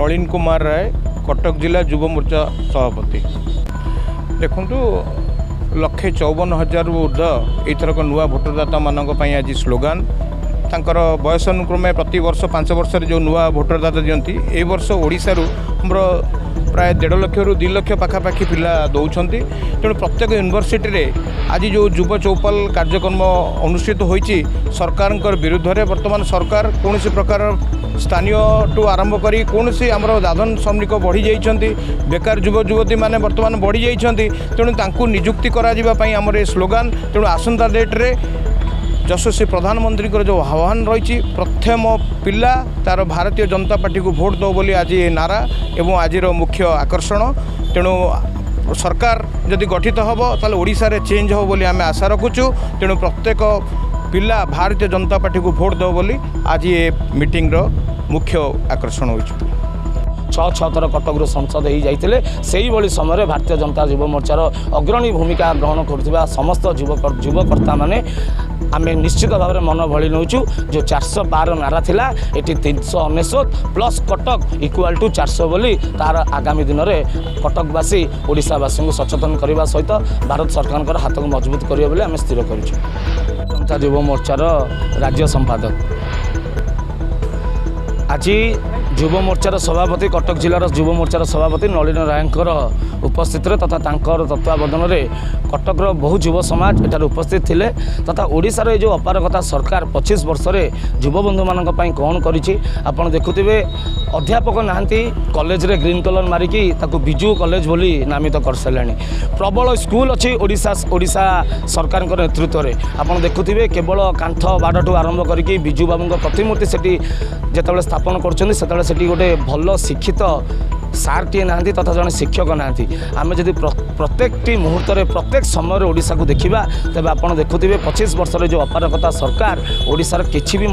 नलिन कुमार राय कटक जिला युव मोर्चा सभापति। देखु 154,000 ऊर्ध्व एथरक नुआ भोटरदाता मानक आज स्लोगान तांकर बयस अनुक्रमे प्रति वर्ष 5 वर्ष जो नुआ भोटरदाता दियंती ए वर्ष ओडिशारू हमर प्राय 1.5 लाख रु 2 लाख पाखापाखि पिला दौरान। तेणु प्रत्येक यूनिवर्सिटी रे आज जो युव चौपाल कार्यक्रम अनुष्ठित होईची सरकार विरुद्ध में वर्तमान सरकार कौन प्रकार स्थानीय टू आरंभ करी कौन आमर दादन श्रमिक बढ़ी जाइछंती, बेकार युव युवती माने वर्तमान बढ़ी जाइछंती। तेणु तांकु नियुक्ति करा जिबा पई हमर ए स्लोगान। तेणु आसंता डेट रे यशस्वी प्रधानमंत्री जो आह्वान रही प्रथम पिला तार भारतीय जनता पार्टी को भोट दो बोली आज ये नारा एवं आज मुख्य आकर्षण। तेणु सरकार जदि गठित हम ताले ओडिशा रे चेंज हो बोली आम आशा रखुचु। तेणु प्रत्येक पिला भारतीय जनता पार्टी को भोट दो बोली आज ये मीटिंग रो मुख्य आकर्षण हो। 6 थर कटक संसद हो जाते से भाई समय भारतीय जनता युव मोर्चार अग्रणी भूमिका ग्रहण करुवा समस्त युवकर्ता माने आम निश्चित भाव में मन भली नौ जो 412 नारा थिला एटी 399 प्लस कटक इक्वाल टू 400 बोली तार आगामी दिन में कटकवासी ओडिशावासी को सचेतन करने सहित भारत सरकार हाथ को मजबूत करेंगे बोली आम स्थिर कर जनता युव मोर्चार राज्य संपादक आज युव मोर्चार सभापति कटक जिलार युव मोर्चार सभापति नलिन रायकर उपस्थित तथा तत्वावधान में कटकर बहु युव समाज एठार उपस्थित थिले तथा ओडिशार जो अपारगता सरकार 25 वर्ष युव बंधु मान कौन करिछि आपण देखुथिबे। अध्यापक नाहंती कॉलेज रे ग्रीन कलर मारिकी ताकू बिजू कॉलेज बोली नामित कर सारे प्रबल स्कूल अच्छी ओडिशा सरकार नेतृत्व में आपण देखुथिबे केवल कांथ बाड़ ठू आरंभ करके बिजू बाबू प्रतिमूर्ति सेठी जेतेबेले स्थापन कर सेठी गोटे भल शिक्षित सार टे ना तथा जड़े शिक्षक ना आम जब प्रत्येक मुहूर्त प्रत्येक समय ओडिशा को देखा तेज आप देखुए 25 वर्ष जो अपारगता सरकार ओडिशार किसी भी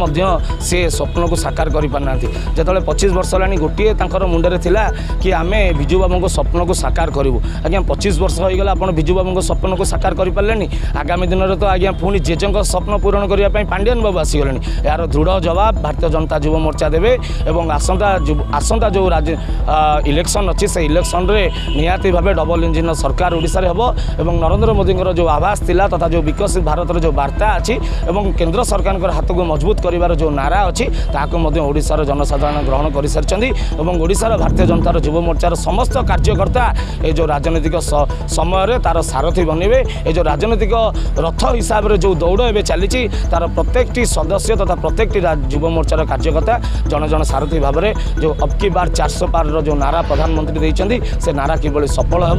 से स्वप्न को साकार कर पारना जिते 25 वर्ष है गोटे मुंडे थिला कि आम विजु बाबू को स्वप्न को साकार करूँ। आज्ञा 25 वर्ष होगा आप विजु बाबू को स्वप्न को साकार कर पारे आगामी दिन में तो आज्ञा पुणी जेजों स्वप्न पूरण करने पांडियान बाबू आसीगले यार दृढ़ जवाब भारतीय जनता युव मोर्चा देवे और आसंता जो इलेक्शन अच्छी से इलेक्शन रे निहाती भाव डबल इंजिन सरकार ओडिशा रे हबो एवं नरेंद्र मोदी जो आभास थिला तथा जो विकसित भारत जो वार्ता अच्छी एवं केंद्र सरकार हाथ को मजबूत करिवार जो नारा अच्छी ताको मध्य ओडिशार जनसाधारण ग्रहण कर सारिछंदी एवं ओडिशार भारतीय जनता युव मोर्चार समस्त कार्यकर्ता ये जो राजनीतिक समय तार सारथी बनइबे ये जो राजनीतिक रथ हिसाब से जो दौड़ ए चली तार प्रत्येक सदस्य तथा प्रत्येक युव मोर्चार कार्यकर्ता जन जन सारथी भाव में जो अब की बार 400 पार जो नारा प्रधानमंत्री देइछंदी से नारा किभली सफल हो।